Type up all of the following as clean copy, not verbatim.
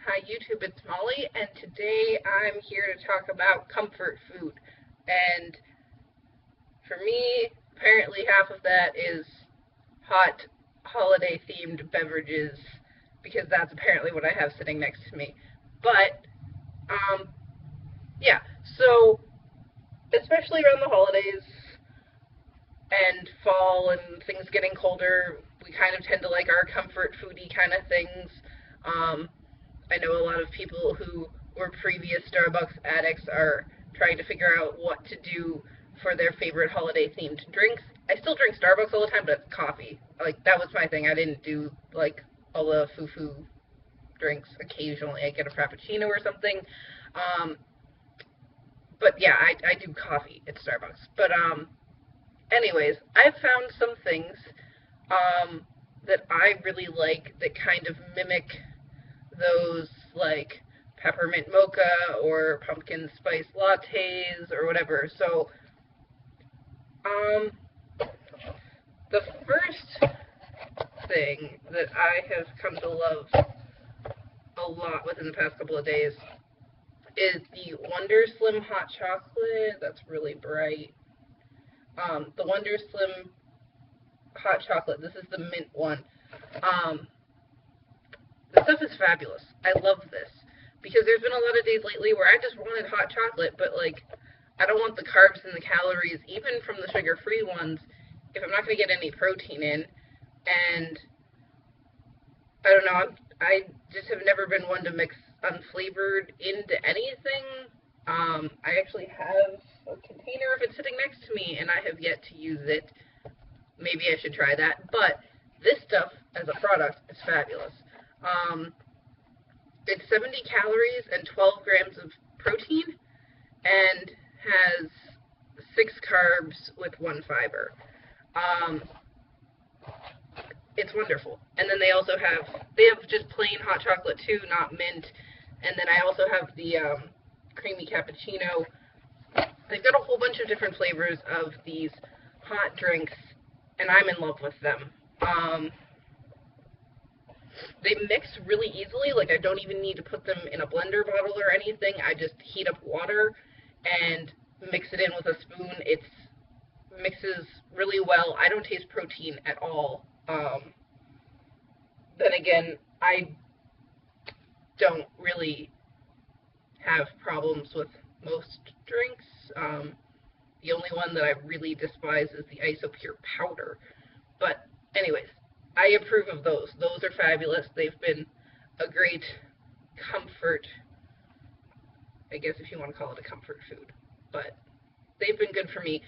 Hi YouTube, it's Molly, and today I'm here to talk about comfort food. And for me, apparently half of that is hot holiday-themed beverages, because that's apparently what I have sitting next to me. But, yeah, so especially around the holidays and fall and things getting colder, we kind of tend to like our comfort foodie kind of things. I know a lot of people who were previous Starbucks addicts are trying to figure out what to do for their favorite holiday-themed drinks. I still drink Starbucks all the time, but it's coffee. Like, that was my thing. I didn't do, like, all the foo-foo drinks. Occasionally I get a Frappuccino or something. But yeah, I do coffee at Starbucks. But, anyways, I've found some things, that I really like that kind of mimic those, like peppermint mocha or pumpkin spice lattes or whatever. So, the first thing that I have come to love a lot within the past couple of days is the WonderSlim hot chocolate. That's really bright. The WonderSlim hot chocolate. This is the mint one. The stuff is fabulous. I love this because there's been a lot of days lately where I just wanted hot chocolate, but like I don't want the carbs and the calories, even from the sugar-free ones, if I'm not going to get any protein in. And I don't know, I just have never been one to mix unflavored into anything. I actually have a container of it sitting next to me, and I have yet to use it. Maybe I should try that. But this stuff, as a product, is fabulous. It's 70 calories and 12 grams of protein, and has 6 carbs with 1 fiber. It's wonderful. And then they have just plain hot chocolate too, not mint. And then I also have the creamy cappuccino. They've got a whole bunch of different flavors of these hot drinks, and I'm in love with them. They mix really easily. Like, I don't even need to put them in a blender bottle or anything. I just heat up water and mix it in with a spoon. It mixes really well. I don't taste protein at all. Then again, I don't really have problems with most drinks. The only one that I really despise is the Isopure powder. But anyways, I approve of those. Those are fabulous. They've been a great comfort, I guess if you want to call it a comfort food. But they've been good for me.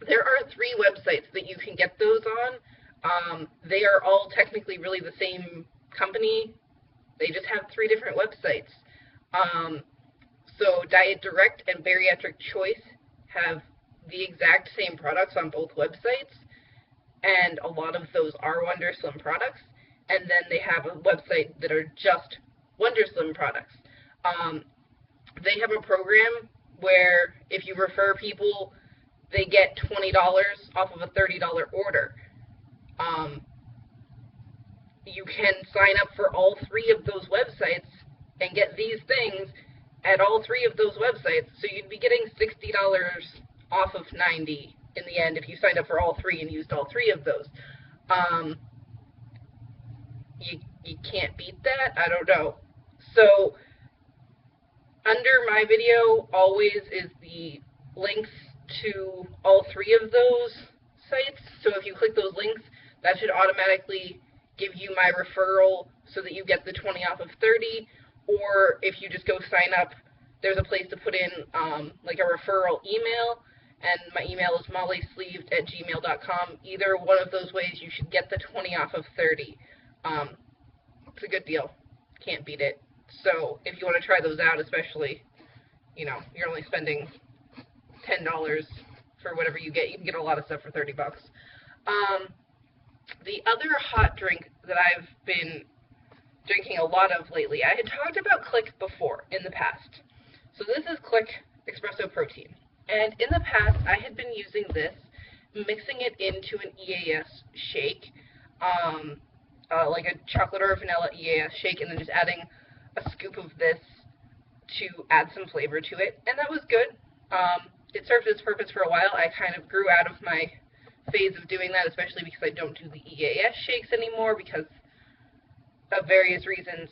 There are 3 websites that you can get those on. They are all technically really the same company. They just have 3 different websites. So Diet Direct and Bariatric Choice have the exact same products on both websites, and a lot of those are WonderSlim products. And then they have a website that are just WonderSlim products. They have a program where if you refer people, they get $20 off of a $30 order. You can sign up for all 3 of those websites and get these things at all 3 of those websites, so you'd be getting $60 off of $90 in the end if you signed up for all 3 and used all 3 of those. You can't beat that? I don't know. So under my video always is the links to all 3 of those sites. So if you click those links, that should automatically give you my referral so that you get the 20 off of 30. Or if you just go sign up, there's a place to put in like a referral email, and my email is mollysleeved@gmail.com. Either one of those ways, you should get the 20 off of 30. It's a good deal. Can't beat it. So if you want to try those out, especially, you know, you're only spending $10 for whatever you get. You can get a lot of stuff for $30. The other hot drink that I've been drinking a lot of lately, I had talked about Click before in the past. So this is Click Espresso Protein. And in the past, I had been using this, mixing it into an EAS shake, like a chocolate or vanilla EAS shake, and then just adding a scoop of this to add some flavor to it, and that was good. It served its purpose for a while. I kind of grew out of my phase of doing that, especially because I don't do the EAS shakes anymore because of various reasons.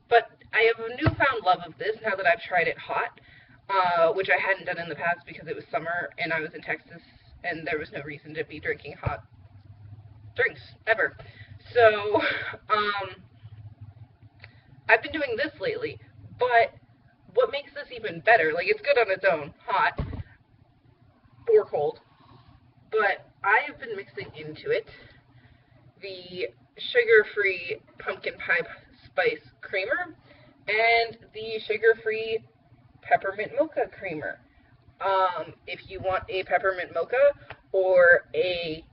But I have a newfound love of this now that I've tried it hot, which I hadn't done in the past because it was summer and I was in Texas and there was no reason to be drinking hot drinks ever. So I've been doing this lately, but what makes this even better, like it's good on its own, hot or cold, but I have been mixing into it the sugar-free pumpkin pie spice creamer and the sugar-free peppermint mocha creamer. If you want a peppermint mocha or a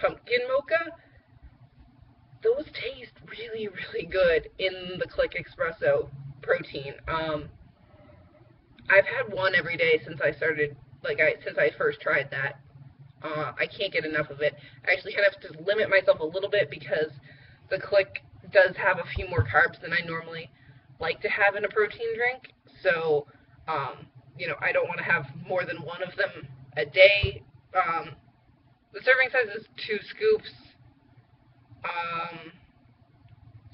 pumpkin mocha, those taste really, really good in the Click Espresso protein. I've had one every day since I started, since I first tried that. I can't get enough of it. I actually kind of have to limit myself a little bit because the Click does have a few more carbs than I normally like to have in a protein drink. So, you know, I don't want to have more than one of them a day. The serving size is 2 scoops,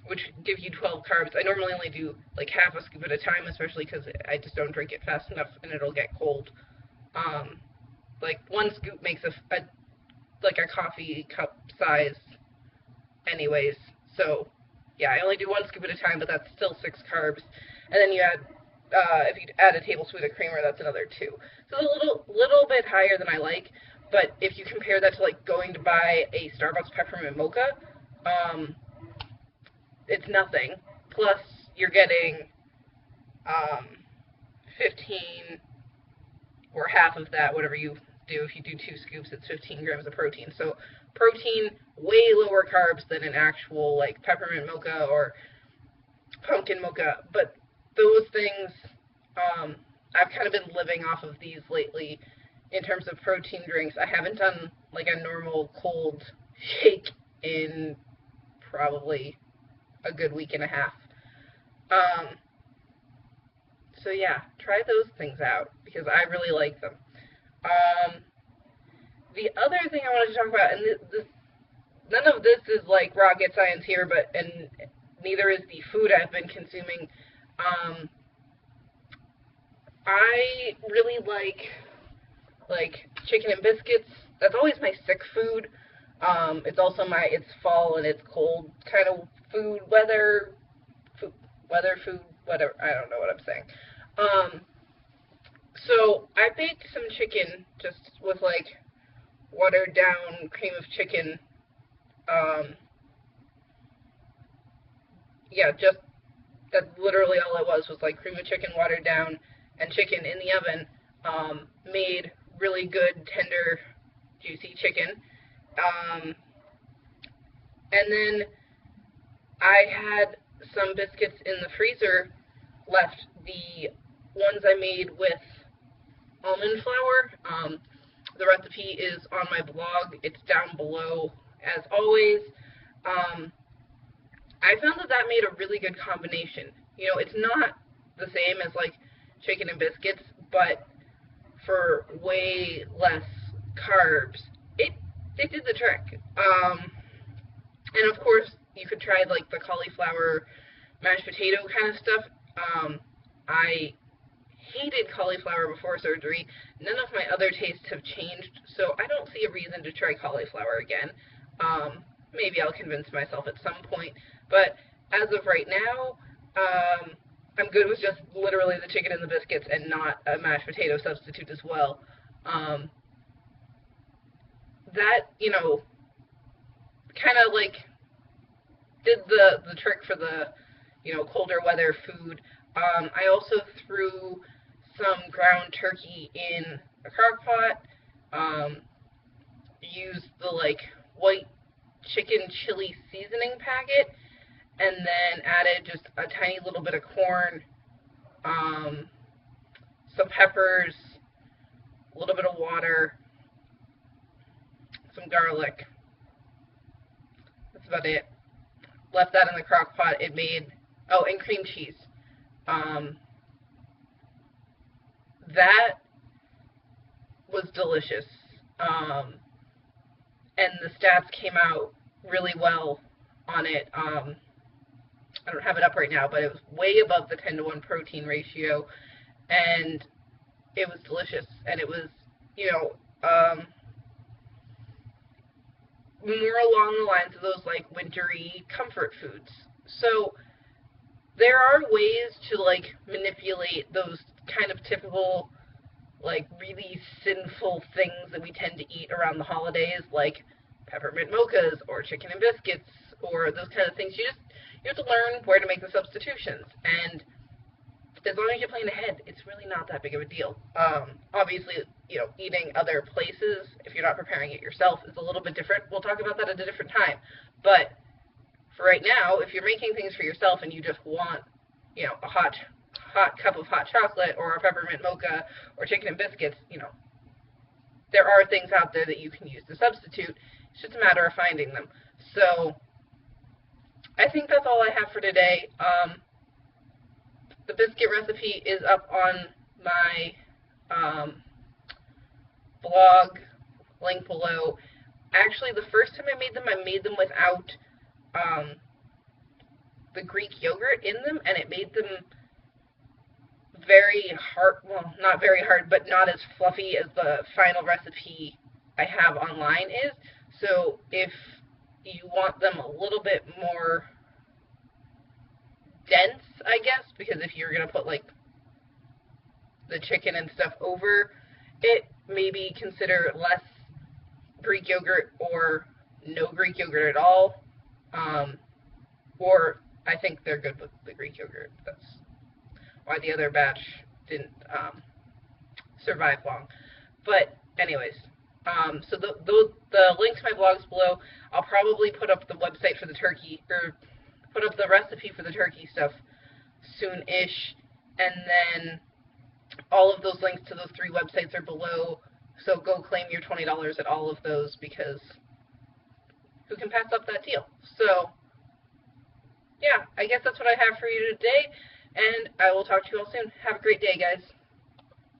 which give you 12 carbs. I normally only do like half a scoop at a time, especially because I just don't drink it fast enough and it'll get cold. Like 1 scoop makes a coffee cup size anyways. So yeah, I only do 1 scoop at a time, but that's still 6 carbs. And then you add, if you add a tablespoon of creamer, that's another 2. So a little bit higher than I like, but if you compare that to like going to buy a Starbucks peppermint mocha, it's nothing. Plus you're getting 15 or half of that, whatever you do. If you do 2 scoops, it's 15 grams of protein. So protein, way lower carbs than an actual like peppermint mocha or pumpkin mocha. But those things, I've kind of been living off of these lately in terms of protein drinks. I haven't done like a normal cold shake in probably a good week and a half. So yeah, try those things out because I really like them. The other thing I wanted to talk about, and none of this is like rocket science here, and neither is the food I've been consuming. I really like chicken and biscuits. That's always my sick food. It's also it's fall and it's cold kind of food, food, whatever. I don't know what I'm saying. So I baked some chicken just with like watered down cream of chicken. Yeah, just that's literally all it was like cream of chicken watered down and chicken in the oven. Made really good, tender, juicy chicken. And then I had some biscuits in the freezer left, the ones I made with almond flour. The recipe is on my blog. It's down below as always. I found that made a really good combination. You know, it's not the same as like chicken and biscuits, but for way less carbs, it did the trick. And of course, you could try like the cauliflower mashed potato kind of stuff. I hated cauliflower before surgery. None of my other tastes have changed, so I don't see a reason to try cauliflower again. Maybe I'll convince myself at some point, but as of right now, I'm good with just literally the chicken and the biscuits and not a mashed potato substitute as well. That, you know, kind of like did the trick for the, you know, colder weather food. I also threw some ground turkey in a crock pot, used the like white chicken chili seasoning packet, and then added just a tiny little bit of corn, some peppers, a little bit of water, some garlic. That's about it. left that in the crock pot. It made, oh, and cream cheese. That was delicious. And the stats came out really well on it. I don't have it up right now, but it was way above the 10-to-1 protein ratio, and it was delicious. And it was, you know, more along the lines of those like wintry comfort foods. So there are ways to like manipulate those kind of typical like really sinful things that we tend to eat around the holidays, like peppermint mochas or chicken and biscuits or those kind of things. You have to learn where to make the substitutions, and as long as you plan ahead, it's really not that big of a deal. Obviously, you know, eating other places, if you're not preparing it yourself, is a little bit different. We'll talk about that at a different time. But for right now, if you're making things for yourself and you just want, you know, a hot cup of hot chocolate or a peppermint mocha or chicken and biscuits, you know, there are things out there that you can use to substitute. It's just a matter of finding them. So I think that's all I have for today. The biscuit recipe is up on my blog, link below. Actually, the first time I made them without the Greek yogurt in them, and it made them very hard, well, not very hard, but not as fluffy as the final recipe I have online is. So if you want them a little bit more dense, I guess, because if you're going to put like the chicken and stuff over it, maybe consider less Greek yogurt or no Greek yogurt at all. Or I think they're good with the Greek yogurt. That's why the other batch didn't survive long. But anyways, so the link to my blog's below. I'll probably put up the website for the turkey, or put up the recipe for the turkey stuff soon-ish, and then all of those links to those 3 websites are below, so go claim your $20 at all of those, because who can pass up that deal? So yeah, I guess that's what I have for you today, and I will talk to you all soon. Have a great day, guys.